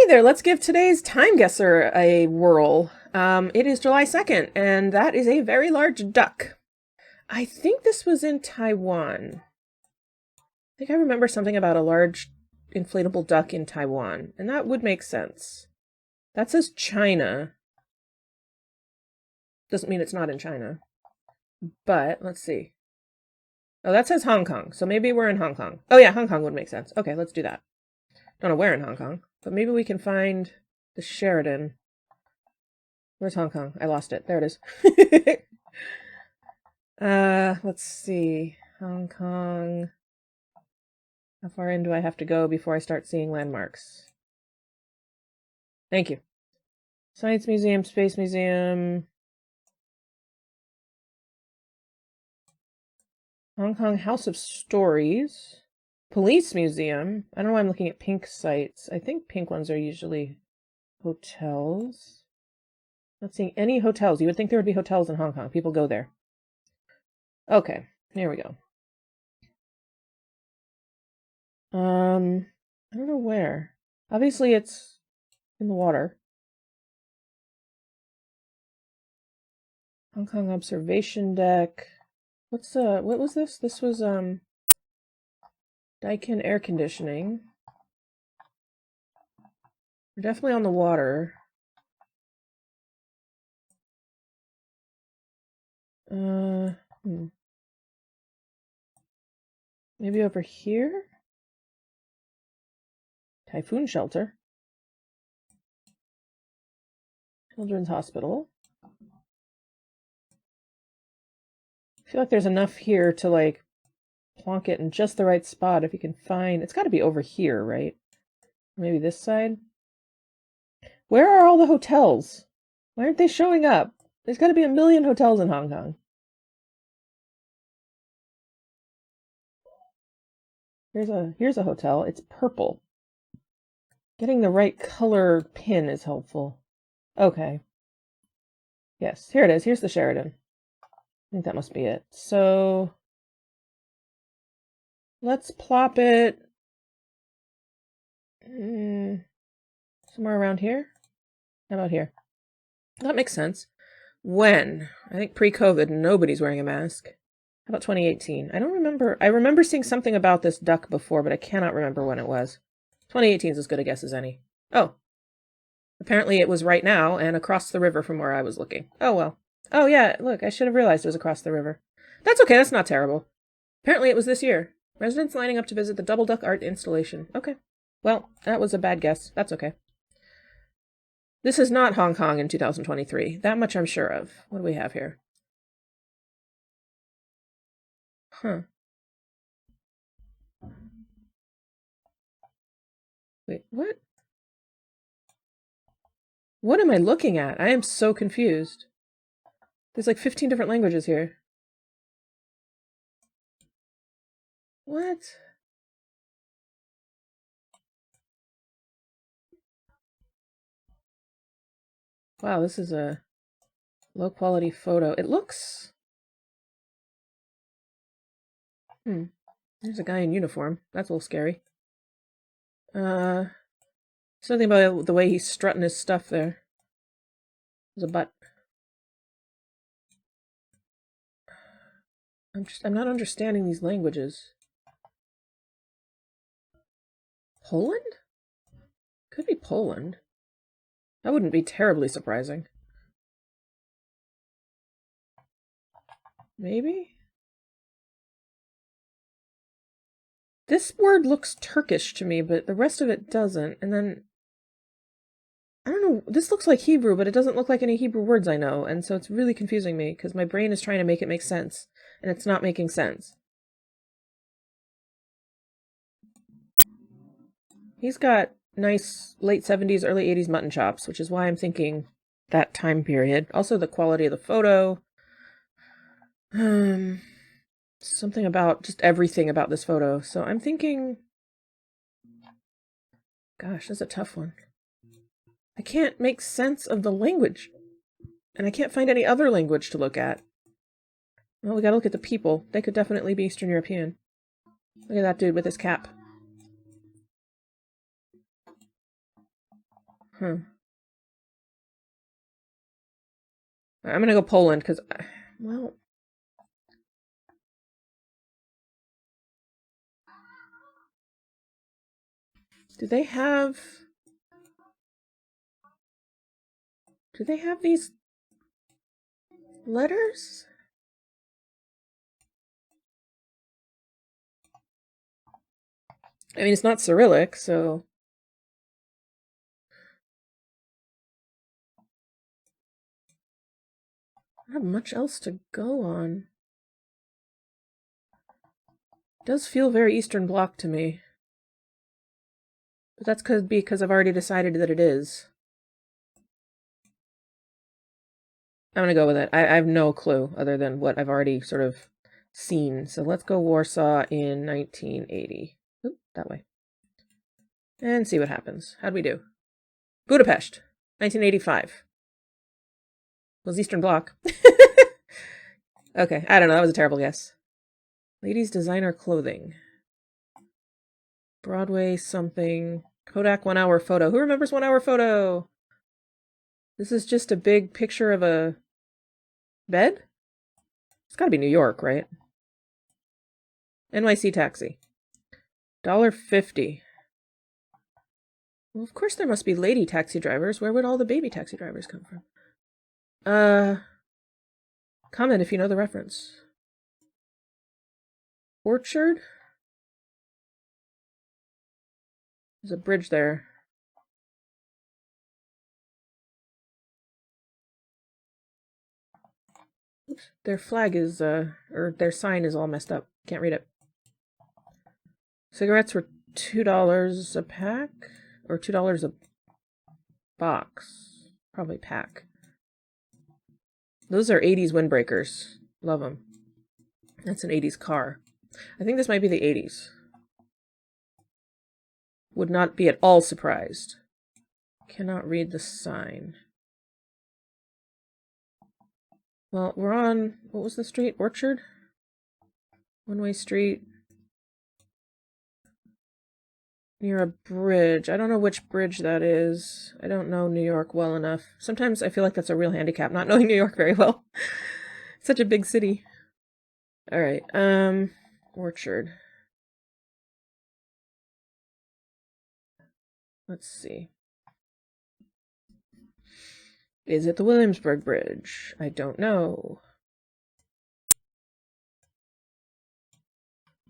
there, let's give today's time guesser a whirl. It is July 2nd, and that is a very large duck. I think this was in Taiwan. I think I remember something about a large inflatable duck in Taiwan, and that would make sense. That says China. Doesn't mean it's not in China. But, let's see. Oh, that says Hong Kong, so maybe we're in Hong Kong. Oh yeah, Hong Kong would make sense. Okay, let's do that. Don't know where in Hong Kong, but maybe we can find the Sheridan. Where's Hong Kong? I lost it. There it is. Let's see. Hong Kong. How far in do I have to go before I start seeing landmarks? Thank you. Science Museum, Space Museum. Hong Kong House of Stories. Police Museum. I don't know why I'm looking at pink sites. I think pink ones are usually hotels. Not seeing any hotels. You would think there would be hotels in Hong Kong. People go there. Okay, here we go. I don't know where. Obviously it's in the water. Hong Kong observation deck. What was this? This was, Daikin air conditioning. We're definitely on the water. Maybe over here? Typhoon shelter. Children's hospital. I feel like there's enough here to, like, plonk it in just the right spot if you can find... It's got to be over here, right? Maybe this side? Where are all the hotels? Why aren't they showing up? There's got to be a million hotels in Hong Kong. Here's a hotel. It's purple. Getting the right color pin is helpful. Okay. Yes, here it is. Here's the Sheridan. I think that must be it. So let's plop it somewhere around here. How about here? That makes sense. When? I think pre-COVID, nobody's wearing a mask. How about 2018? I don't remember. I remember seeing something about this duck before, but I cannot remember when it was. 2018 is as good a guess as any. Oh. Apparently it was right now and across the river from where I was looking. Oh, well. Oh, yeah, look, I should have realized it was across the river. That's okay, that's not terrible. Apparently it was this year. Residents lining up to visit the Double Duck Art installation. Okay. Well, that was a bad guess. That's okay. This is not Hong Kong in 2023. That much I'm sure of. What do we have here? Huh. Wait, what? What am I looking at? I am so confused. There's like 15 different languages here. What? Wow, this is a low quality photo. It looks... There's a guy in uniform. That's a little scary. Something about the way he's strutting his stuff there. There's a butt. I'm not understanding these languages. Poland? Could be Poland. That wouldn't be terribly surprising. Maybe? This word looks Turkish to me, but the rest of it doesn't. And then... I don't know, this looks like Hebrew, but it doesn't look like any Hebrew words I know, and so it's really confusing me, because my brain is trying to make it make sense, and it's not making sense. He's got nice late 70s, early 80s mutton chops, which is why I'm thinking that time period. Also the quality of the photo. Something about just everything about this photo. So I'm thinking... Gosh, that's a tough one. I can't make sense of the language. And I can't find any other language to look at. Well, we gotta look at the people. They could definitely be Eastern European. Look at that dude with his cap. Huh. I'm gonna go Poland, because, well... Do they have these letters? I mean, it's not Cyrillic, so... I don't have much else to go on. It does feel very Eastern Bloc to me. But that's because I've already decided that it is. I'm gonna go with it. I have no clue other than what I've already sort of seen. So let's go Warsaw in 1980. Oop, that way. And see what happens. How'd we do? Budapest, 1985. Was Eastern Bloc. Okay, I don't know. That was a terrible guess. Ladies designer clothing. Broadway something. Kodak 1 hour photo. Who remembers 1 hour photo? This is just a big picture of a bed? It's gotta be New York, right? NYC taxi. $1.50. Well, of course there must be lady taxi drivers. Where would all the baby taxi drivers come from? Comment if you know the reference. Orchard? There's a bridge there. Oops. Their flag is, or their sign is all messed up. Can't read it. Cigarettes were $2 a pack? Or $2 a box? Probably pack. Those are 80s windbreakers. Love them. That's an 80s car. I think this might be the 80s. Would not be at all surprised. Cannot read the sign. Well, we're on, what was the street? Orchard? One-way street. Near a bridge. I don't know which bridge that is. I don't know New York well enough. Sometimes I feel like that's a real handicap, not knowing New York very well. Such a big city. Alright, Orchard. Let's see. Is it the Williamsburg Bridge? I don't know.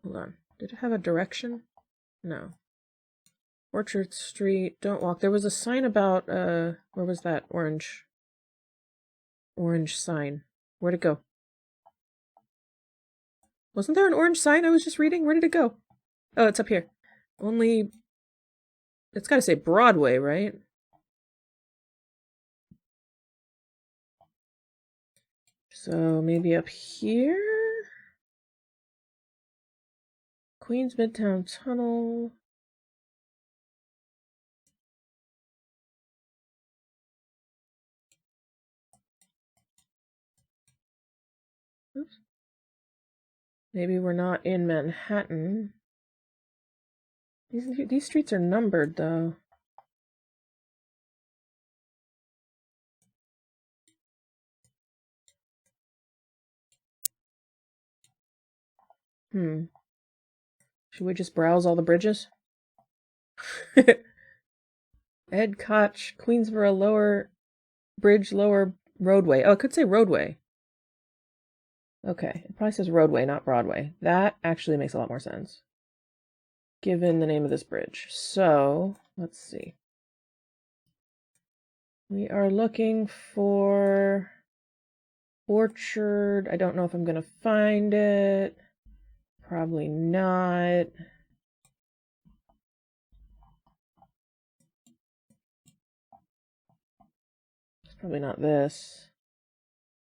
Hold on. Did it have a direction? No. Orchard Street, don't walk. There was a sign about, where was that orange sign? Where'd it go? Wasn't there an orange sign I was just reading? Where did it go? Oh, it's up here. Only, it's gotta say Broadway, right? So maybe up here? Queens Midtown Tunnel. Oops. Maybe we're not in Manhattan. These streets are numbered, though. Should we just browse all the bridges? Ed Koch, Queensboro Lower Bridge, Lower Roadway. Oh, it could say roadway. Okay, it probably says roadway, not Broadway. That actually makes a lot more sense, given the name of this bridge. So, let's see. We are looking for Orchard. I don't know if I'm going to find it. Probably not. It's probably not this.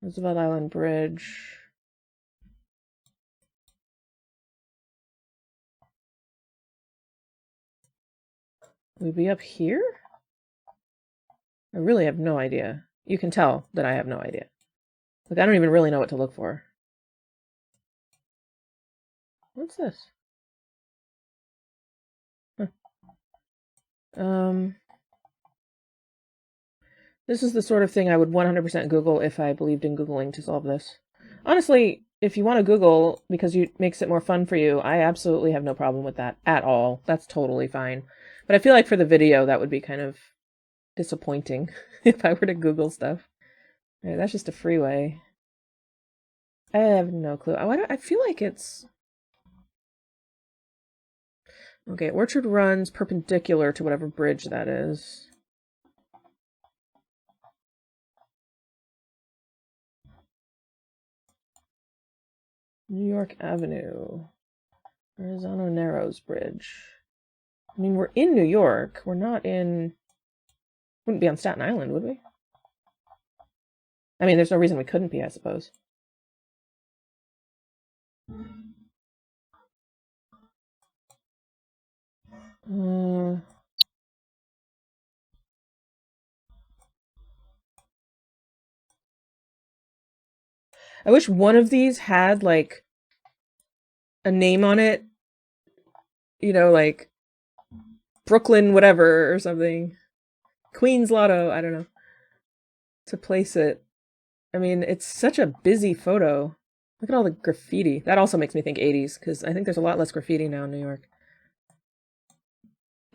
Roosevelt Island Bridge. Would we be up here? I really have no idea. You can tell that I have no idea. Like, I don't even really know what to look for. What's this? Huh. This is the sort of thing I would 100% Google if I believed in Googling to solve this. Honestly, if you want to Google because it makes it more fun for you, I absolutely have no problem with that at all. That's totally fine. But I feel like for the video, that would be kind of disappointing if I were to Google stuff. All right, that's just a freeway. I have no clue. I feel like it's... Okay, Orchard runs perpendicular to whatever bridge that is. New York Avenue. Verrazano Narrows Bridge. I mean, we're in New York. We're not in... Wouldn't be on Staten Island, would we? I mean, there's no reason we couldn't be, I suppose. I wish one of these had, like, a name on it. You know, like, Brooklyn whatever or something. Queens Lotto, I don't know. To place it. I mean, it's such a busy photo. Look at all the graffiti. That also makes me think 80s, because I think there's a lot less graffiti now in New York.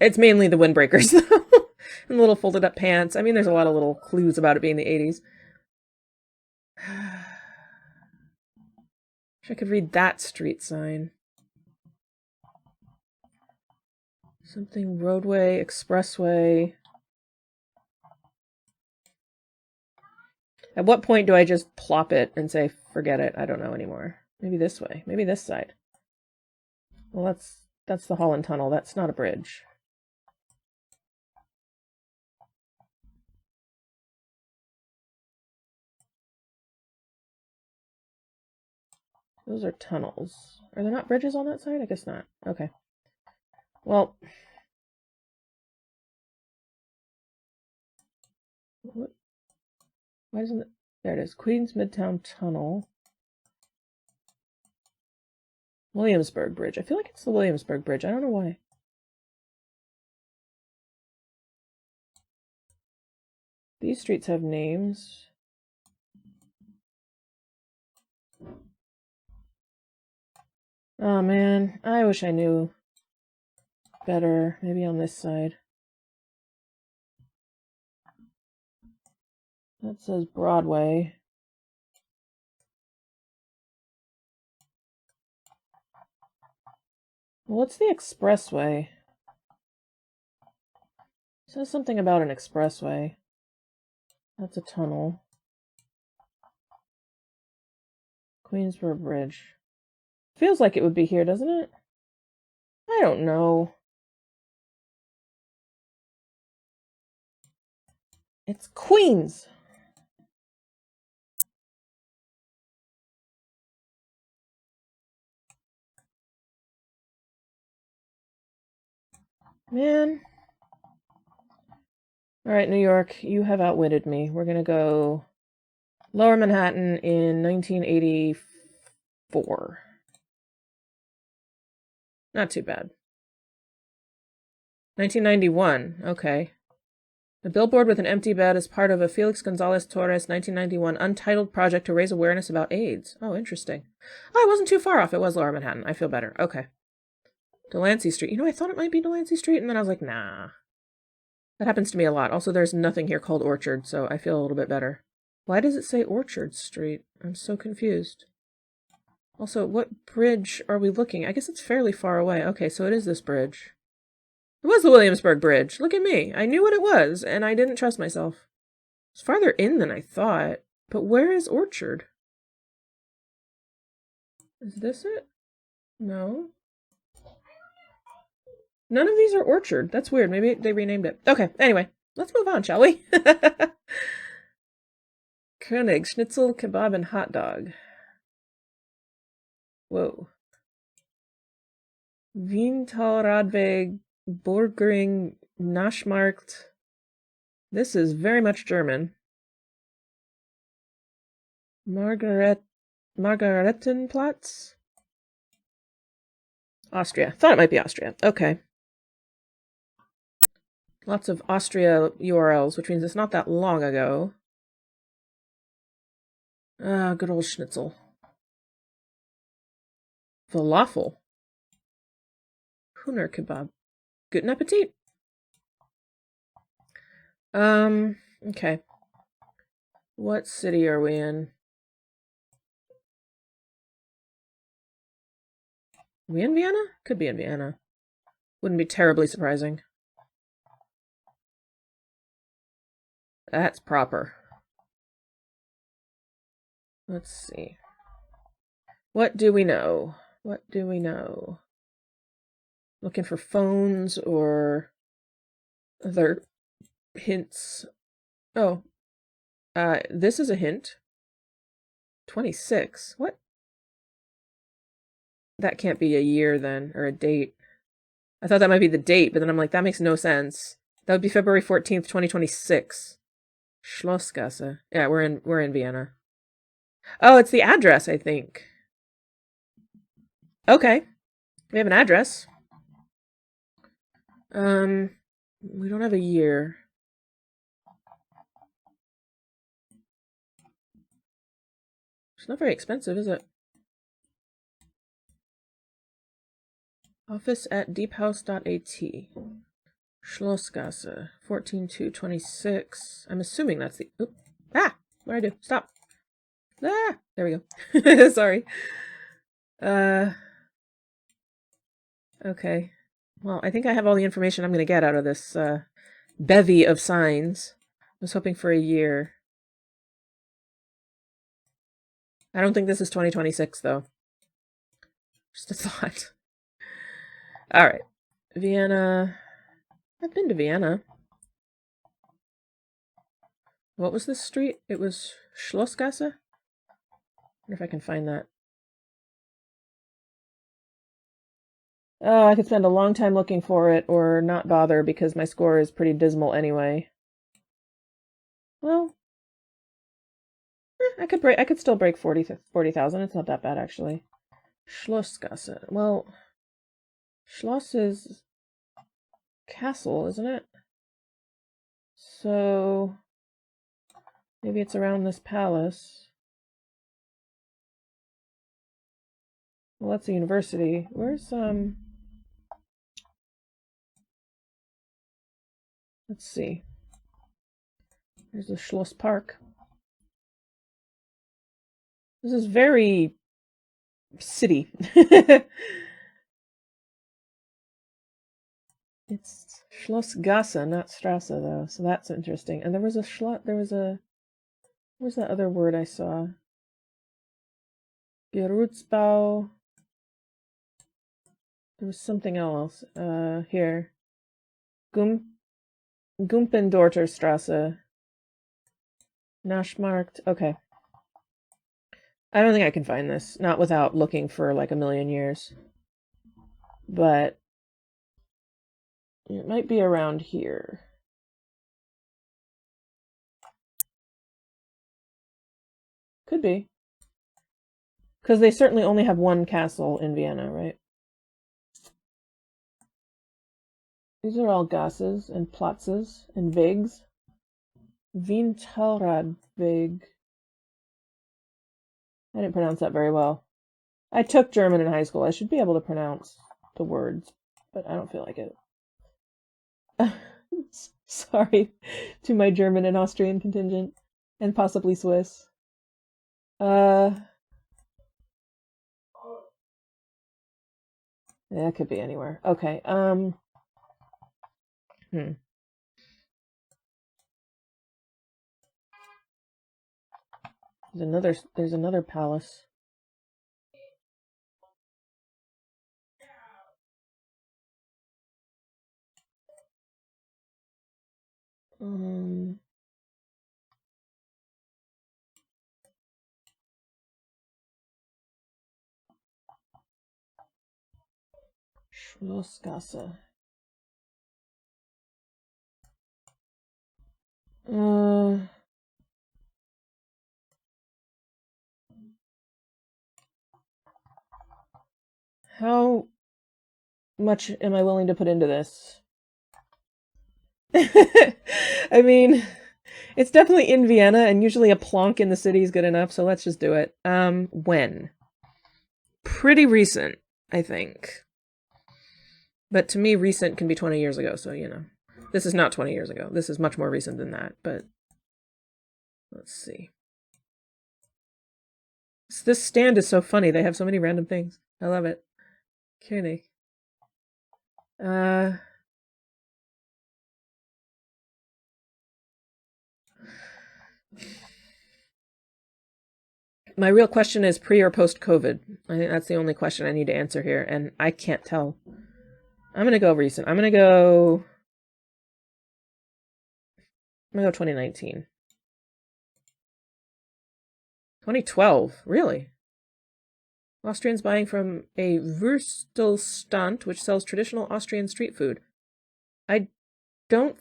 It's mainly the windbreakers, though. And the little folded up pants. I mean, there's a lot of little clues about it being the 80s. Wish I could read that street sign. Something roadway, expressway. At what point do I just plop it and say, forget it, I don't know anymore? Maybe this way. Maybe this side. Well, that's the Holland Tunnel. That's not a bridge. Those are tunnels. Are there not bridges on that side? I guess not. Okay. Well... What? Why doesn't it... There it is. Queens Midtown Tunnel. Williamsburg Bridge. I feel like it's the Williamsburg Bridge. I don't know why. These streets have names. Oh man, I wish I knew better. Maybe on this side. That says Broadway. Well, what's the expressway? It says something about an expressway. That's a tunnel. Queensboro Bridge. Feels like it would be here, doesn't it? I don't know. It's Queens! Man. Alright, New York, you have outwitted me. We're gonna go Lower Manhattan in 1984. Not too bad. 1991, okay. The billboard with an empty bed is part of a Felix Gonzalez Torres 1991 untitled project to raise awareness about AIDS. Oh, interesting. Oh, I wasn't too far off. It was Lower Manhattan. I feel better. Okay. Delancey Street. You know, I thought it might be Delancey Street, and then I was like, nah. That happens to me a lot. Also, there's nothing here called Orchard, so I feel a little bit better. Why does it say Orchard Street? I'm so confused. Also, what bridge are we looking? I guess it's fairly far away. Okay, so it is this bridge. It was the Williamsburg Bridge. Look at me. I knew what it was, and I didn't trust myself. It's farther in than I thought. But where is Orchard? Is this it? No. None of these are Orchard. That's weird. Maybe they renamed it. Okay, anyway. Let's move on, shall we? König, schnitzel, kebab, and hot dog. Whoa. Wien-Talradweg, Burgering, Naschmarkt. This is very much German. Margaretenplatz? Austria. Thought it might be Austria. Okay. Lots of Austria URLs, which means it's not that long ago. Good old schnitzel. Falafel. Hühner kebab. Guten Appetit. Okay. What city are we in? Are we in Vienna? Could be in Vienna. Wouldn't be terribly surprising. That's proper. Let's see. What do we know? What do we know? Looking for phones or other hints. Oh, this is a hint. 26. What? That can't be a year then, or a date. I thought that might be the date, but then I'm like, that makes no sense. That would be February 14th, 2026. Schlossgasse. Yeah, we're in Vienna. Oh, it's the address, I think. Okay. We have an address. We don't have a year. It's not very expensive, is it? Office at deephouse.at. Schlossgasse, 14226. I'm assuming that's the... Oop. Ah! What did I do? Stop. Ah! There we go. Sorry. Okay. Well, I think I have all the information I'm going to get out of this bevy of signs. I was hoping for a year. I don't think this is 2026, though. Just a thought. All right. Vienna. I've been to Vienna. What was this street? It was Schlossgasse? I wonder if I can find that. Oh, I could spend a long time looking for it or not bother because my score is pretty dismal anyway. Well, I could still break 40,000. It's not that bad actually. Schlossgasse. Well, Schloss is castle, isn't it? So maybe it's around this palace. Well, that's a university. Where's let's see. There's the Schloss Park. This is very city. It's Schlossgasse, not Strasse, though, so that's interesting. And there was where's that other word I saw? Gerutsbau. There was something else. Here. Gumpendorterstrasse. Naschmarkt. Okay. I don't think I can find this. Not without looking for like a million years. But it might be around here. Could be. Because they certainly only have one castle in Vienna, right? These are all Gasses and Platzes and Wegs. Wien-Talradweg. I didn't pronounce that very well. I took German in high school. I should be able to pronounce the words, but I don't feel like it. Sorry to my German and Austrian contingent, and possibly Swiss. Yeah, it could be anywhere. Okay. There's another palace. Schlossgasse. How much am I willing to put into this? I mean, it's definitely in Vienna, and usually a plonk in the city is good enough, so let's just do it. When? Pretty recent, I think. But to me, recent can be 20 years ago, so, you know. This is not 20 years ago. This is much more recent than that, but let's see. This stand is so funny. They have so many random things. I love it. König. My real question is pre or post COVID. I think that's the only question I need to answer here, and I can't tell. I'm gonna go recent. I'm gonna go 2019. 2012. Really? Austrians buying from a Würstelstand, which sells traditional Austrian street food. I don't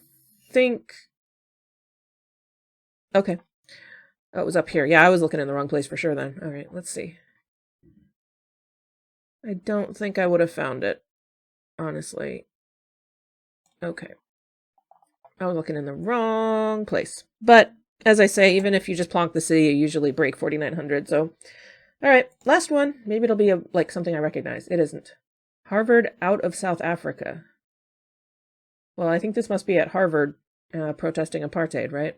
think... Okay. Oh, it was up here. Yeah, I was looking in the wrong place for sure then. All right, let's see. I don't think I would have found it, honestly. Okay. I was looking in the wrong place. But, as I say, even if you just plonk the city, you usually break 4,900, so... Alright, last one. Maybe it'll be like something I recognize. It isn't. Harvard out of South Africa. Well, I think this must be at Harvard protesting apartheid, right?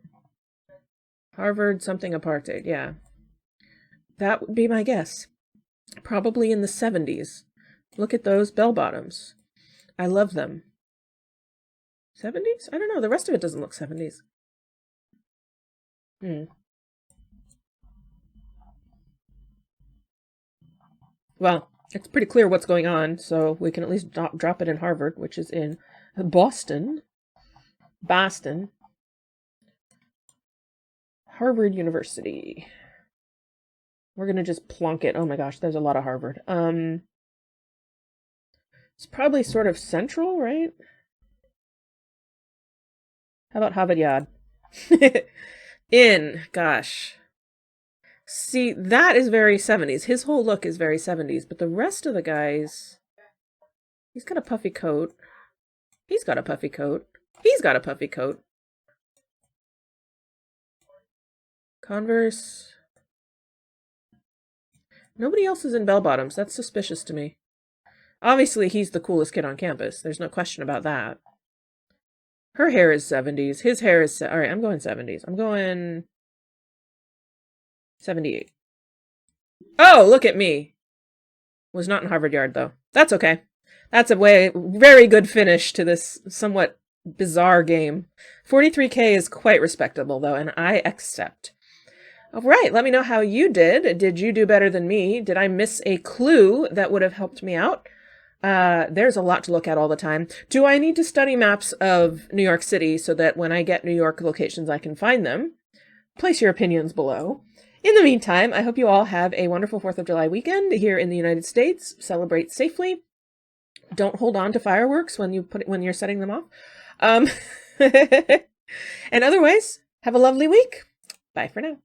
Harvard something apartheid, yeah. That would be my guess. Probably in the 70s. Look at those bell-bottoms. I love them. 70s? I don't know. The rest of it doesn't look 70s. Well, it's pretty clear what's going on, so we can at least drop it in Harvard, which is in Boston. Boston. Harvard University. We're going to just plonk it. Oh my gosh, there's a lot of Harvard. It's probably sort of central, right? How about Harvard Yard? Gosh. See, that is very 70s. His whole look is very 70s, but the rest of the guys... He's got a puffy coat. He's got a puffy coat. He's got a puffy coat. Converse. Nobody else is in bell-bottoms. That's suspicious to me. Obviously, he's the coolest kid on campus. There's no question about that. Her hair is 70s. His hair is... Alright, I'm going 70s. I'm going... 78. Oh, look at me. Was not in Harvard Yard, though. That's okay. That's a very good finish to this somewhat bizarre game. 43K is quite respectable, though, and I accept. All right, let me know how you did. Did you do better than me? Did I miss a clue that would have helped me out? There's a lot to look at all the time. Do I need to study maps of New York City so that when I get New York locations, I can find them? Place your opinions below. In the meantime, I hope you all have a wonderful 4th of July weekend here in the United States. Celebrate safely. Don't hold on to fireworks when you're setting them off. And otherwise, have a lovely week. Bye for now.